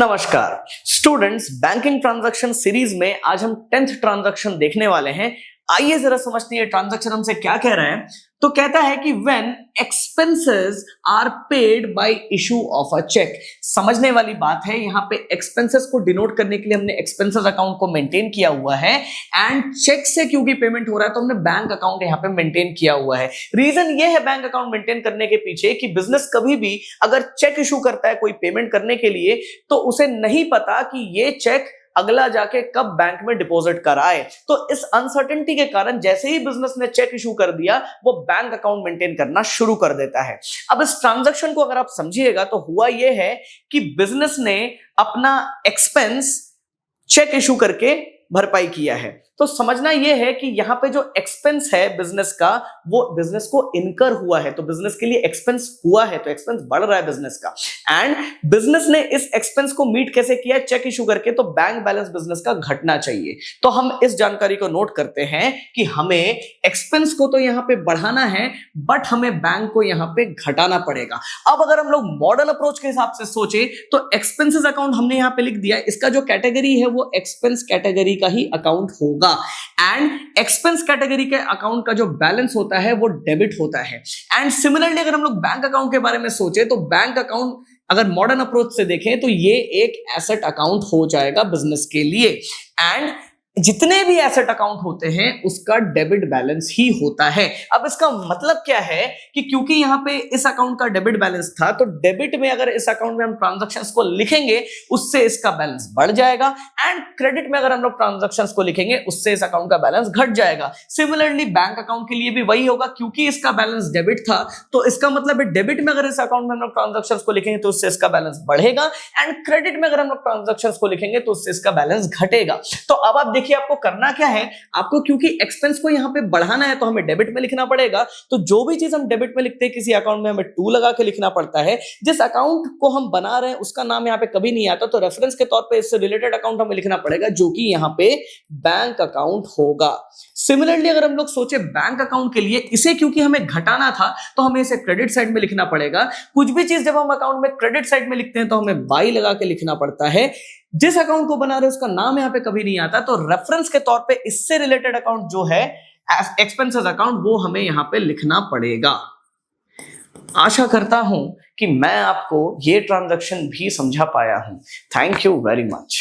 नमस्कार students, banking transaction series में आज हम 10th ट्रांजैक्शन देखने वाले हैं। आइए जरा समझते हैं ये ट्रांजैक्शन हमसे क्या कह रहा है। तो कहता है कि when expenses are paid by issue of a cheque. समझने वाली बात है, यहाँ पे एक्सपेंसेस को डिनोट करने के लिए हमने एक्सपेंसेस अकाउंट को मेंटेन किया हुआ है एंड चेक से क्योंकि पेमेंट हो रहा है तो हमने बैंक अकाउंट यहाँ पे मेंटेन किया हुआ है। रीजन ये है बैंक अकाउंट मेंटेन करने के पीछे कि बिजनेस कभी भी अगर चेक इशू करता है कोई पेमेंट करने के लिए तो उसे नहीं पता कि ये चेक अगला जाके कब बैंक में डिपॉजिट कराए। तो इस अनसर्टेनिटी के कारण जैसे ही बिजनेस ने चेक इशू कर दिया वो बैंक अकाउंट मेंटेन करना शुरू कर देता है। अब इस ट्रांजैक्शन को अगर आप समझिएगा तो हुआ ये है कि बिजनेस ने अपना एक्सपेंस चेक इशू करके भरपाई किया है। तो समझना यह है कि यहां पे जो एक्सपेंस है बिजनेस का वो बिजनेस को इनकर हुआ है, तो बिजनेस के लिए एक्सपेंस हुआ है, तो एक्सपेंस बढ़ रहा है बिजनेस का। एंड बिजनेस ने इस एक्सपेंस को मीट कैसे किया? चेक इशू करके। तो बैंक बैलेंस बिजनेस का घटना चाहिए। तो हम इस जानकारी को नोट करते हैं कि हमें एक्सपेंस को तो यहां पे बढ़ाना है बट हमें बैंक को यहां पे घटाना पड़ेगा। अब अगर हम लोग मॉडर्न अप्रोच के हिसाब से सोचे तो एक्सपेंसेस अकाउंट हमने यहां पे लिख दिया, इसका जो कैटेगरी है वो एक्सपेंस कैटेगरी का ही अकाउंट होगा एंड एक्सपेंस कैटेगरी के अकाउंट का जो बैलेंस होता है वो डेबिट होता है। एंड सिमिलरली अगर हम लोग बैंक अकाउंट के बारे में सोचे तो बैंक अकाउंट अगर मॉडर्न अप्रोच से देखें तो ये एक एसेट अकाउंट हो जाएगा बिजनेस के लिए। एंड जितने भी एसेट अकाउंट होते हैं उसका डेबिट बैलेंस ही होता है। अब इसका मतलब क्या है कि क्योंकि यहां पे इस अकाउंट का डेबिट बैलेंस था तो डेबिट में अगर इस अकाउंट में हम ट्रांजैक्शंस को लिखेंगे उससे इसका बैलेंस बढ़ जाएगा एंड क्रेडिट में अगर हम लोग ट्रांजैक्शंस को लिखेंगे उससे इस अकाउंट का बैलेंस घट जाएगा। सिमिलरली बैंक अकाउंट के लिए भी वही होगा, क्योंकि इसका बैलेंस डेबिट था तो इसका मतलब है डेबिट में अगर इस अकाउंट में हम लोग ट्रांजैक्शंस को लिखेंगे तो उससे इसका बैलेंस बढ़ेगा एंड क्रेडिट में अगर हम लोग ट्रांजैक्शंस को लिखेंगे तो उससे इसका बैलेंस घटेगा। तो अब आप देखिए आपको करना क्या है, आपको क्योंकि एक्सपेंस को यहां पे बढ़ाना है तो हमें डेबिट में लिखना पड़ेगा। तो जो भी चीज हम डेबिट में लिखते हैं किसी अकाउंट में हमें टू लगा के लिखना पड़ता है। जिस अकाउंट को हम बना रहे हैं उसका नाम यहां पे कभी नहीं आता तो रेफरेंस के तौर पे इससे रिलेटेड अकाउंट हमें लिखना पड़ेगा जो कि यहां पे बैंक अकाउंट होगा। सिमिलरली अगर हम लोग सोचे बैंक अकाउंट के लिए, इसे क्योंकि हमें घटाना था तो हमें इसे क्रेडिट साइड में लिखना पड़ेगा। कुछ भी चीज जब हम अकाउंट में क्रेडिट साइड में लिखते हैं तो हमें बाई लगा के लिखना पड़ता है। जिस अकाउंट को बना रहे हैं उसका नाम यहां पे कभी नहीं आता तो रेफरेंस के तौर पे इससे रिलेटेड अकाउंट जो है एक्सपेंसेस अकाउंट वो हमें यहां पे लिखना पड़ेगा। आशा करता हूं कि मैं आपको ये ट्रांजैक्शन भी समझा पाया हूं। Thank you very much.